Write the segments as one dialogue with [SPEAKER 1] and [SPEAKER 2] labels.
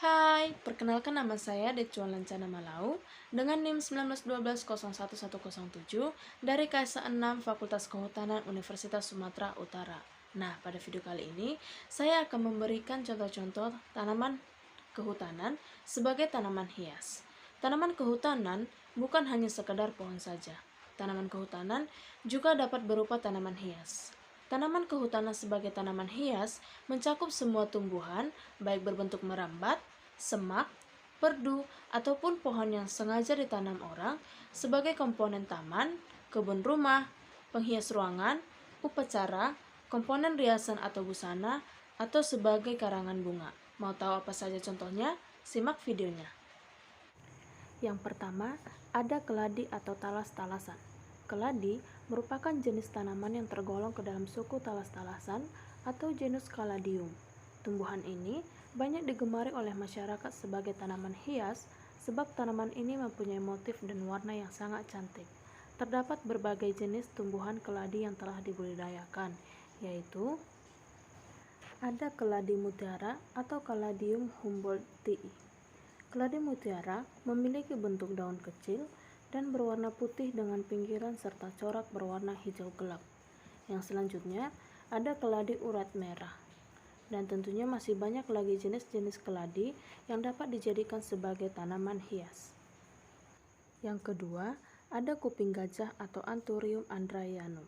[SPEAKER 1] Hai, perkenalkan nama saya Decuan Lancana Malau dengan NIM 1912011107 dari KS 6 Fakultas Kehutanan Universitas Sumatera Utara. Nah, pada video kali ini saya akan memberikan contoh-contoh tanaman kehutanan sebagai tanaman hias. Tanaman kehutanan bukan hanya sekedar pohon saja. Tanaman kehutanan juga dapat berupa tanaman hias. Tanaman kehutanan sebagai tanaman hias mencakup semua tumbuhan, baik berbentuk merambat, semak, perdu, ataupun pohon yang sengaja ditanam orang sebagai komponen taman, kebun rumah, penghias ruangan, upacara, komponen riasan atau busana, atau sebagai karangan bunga. Mau tahu apa saja contohnya? Simak videonya. Yang pertama, ada keladi atau talas-talasan. Keladi merupakan jenis tanaman yang tergolong ke dalam suku talas-talasan atau genus Caladium. Tumbuhan ini banyak digemari oleh masyarakat sebagai tanaman hias sebab tanaman ini mempunyai motif dan warna yang sangat cantik. Terdapat berbagai jenis tumbuhan keladi yang telah dibudidayakan, yaitu ada keladi mutiara atau Caladium humboldtii. Keladi mutiara memiliki bentuk daun kecil dan berwarna putih dengan pinggiran serta corak berwarna hijau gelap. Yang selanjutnya ada keladi urat merah. Dan tentunya masih banyak lagi jenis-jenis keladi yang dapat dijadikan sebagai tanaman hias. Yang kedua, ada kuping gajah atau Anthurium andreanum.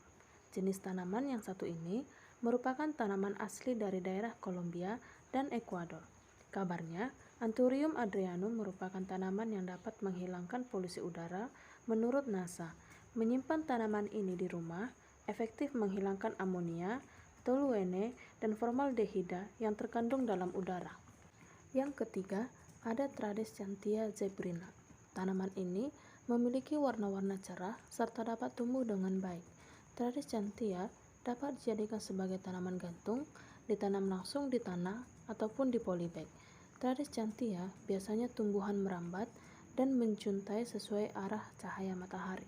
[SPEAKER 1] Jenis tanaman yang satu ini merupakan tanaman asli dari daerah Kolombia dan Ekuador. Kabarnya, Anthurium andreanum merupakan tanaman yang dapat menghilangkan polusi udara menurut NASA. Menyimpan tanaman ini di rumah efektif menghilangkan amonia, toluene, dan formaldehida yang terkandung dalam udara. Yang ketiga, ada Tradescantia zebrina. Tanaman ini memiliki warna-warna cerah serta dapat tumbuh dengan baik. Tradescantia dapat dijadikan sebagai tanaman gantung, ditanam langsung di tanah ataupun di polybag. Tradescantia biasanya tumbuhan merambat dan menjuntai sesuai arah cahaya matahari.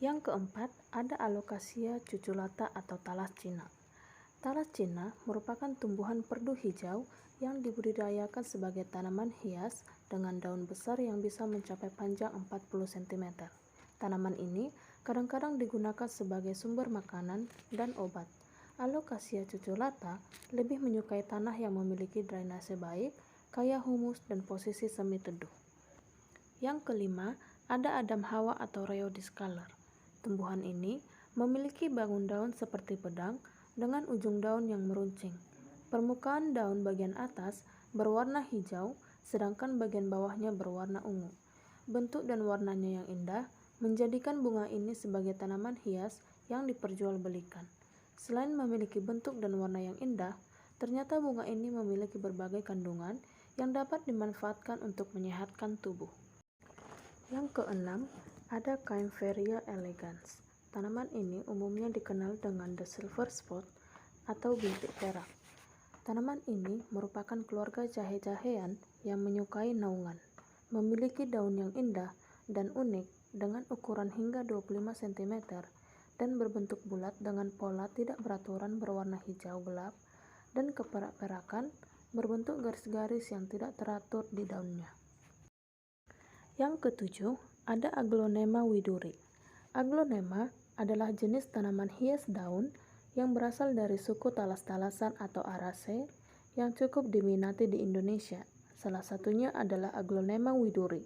[SPEAKER 1] Yang keempat, ada Alocasia cuculata atau talas Cina. Talas Cina merupakan tumbuhan perdu hijau yang dibudidayakan sebagai tanaman hias dengan daun besar yang bisa mencapai panjang 40 cm. Tanaman ini kadang-kadang digunakan sebagai sumber makanan dan obat. Alocasia cuculata lebih menyukai tanah yang memiliki drainase baik, kaya humus, dan posisi semi teduh. Yang kelima, ada Adam Hawa atau Rheodiscaler. Tumbuhan ini memiliki bangun daun seperti pedang dengan ujung daun yang meruncing. Permukaan daun bagian atas berwarna hijau, sedangkan bagian bawahnya berwarna ungu. Bentuk dan warnanya yang indah menjadikan bunga ini sebagai tanaman hias yang diperjualbelikan. Selain memiliki bentuk dan warna yang indah, ternyata bunga ini memiliki berbagai kandungan yang dapat dimanfaatkan untuk menyehatkan tubuh. Yang keenam, ada Kaempferia elegans. Tanaman ini umumnya dikenal dengan the silver spot atau bintik perak. Tanaman ini merupakan keluarga jahe-jahean yang menyukai naungan. Memiliki daun yang indah dan unik dengan ukuran hingga 25 cm dan berbentuk bulat dengan pola tidak beraturan berwarna hijau gelap dan keperak-perakan berbentuk garis-garis yang tidak teratur di daunnya. Yang ketujuh, ada Aglonema widuri. Aglonema adalah jenis tanaman hias daun yang berasal dari suku talas-talasan atau Araceae yang cukup diminati di Indonesia. Salah satunya adalah Aglonema widuri.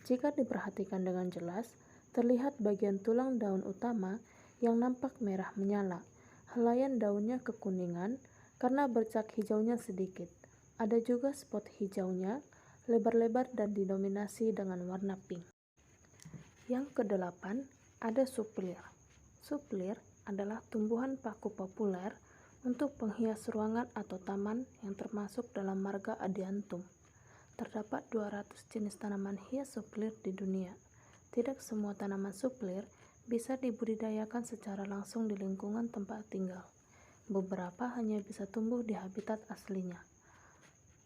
[SPEAKER 1] Jika diperhatikan dengan jelas, terlihat bagian tulang daun utama yang nampak merah menyala. Helaian daunnya kekuningan karena bercak hijaunya sedikit. Ada juga spot hijaunya, lebar-lebar dan didominasi dengan warna pink. Yang kedelapan, ada Supplir. Supplir adalah tumbuhan paku populer untuk penghias ruangan atau taman yang termasuk dalam marga Adiantum. Terdapat 200 jenis tanaman hias supplir di dunia. Tidak semua tanaman supplir bisa dibudidayakan secara langsung di lingkungan tempat tinggal. Beberapa hanya bisa tumbuh di habitat aslinya.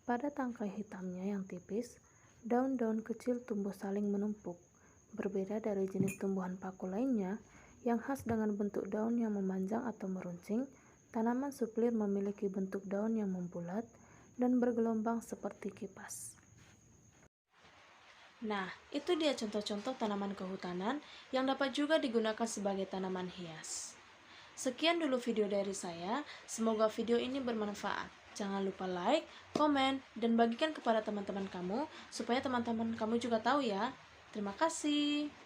[SPEAKER 1] Pada tangkai hitamnya yang tipis, daun-daun kecil tumbuh saling menumpuk. Berbeda dari jenis tumbuhan paku lainnya yang khas dengan bentuk daun yang memanjang atau meruncing, tanaman supplir memiliki bentuk daun yang membulat dan bergelombang seperti kipas. Nah, itu dia contoh-contoh tanaman kehutanan yang dapat juga digunakan sebagai tanaman hias. Sekian dulu video dari saya, semoga video ini bermanfaat. Jangan lupa like, komen, dan bagikan kepada teman-teman kamu, supaya teman-teman kamu juga tahu ya. Terima kasih.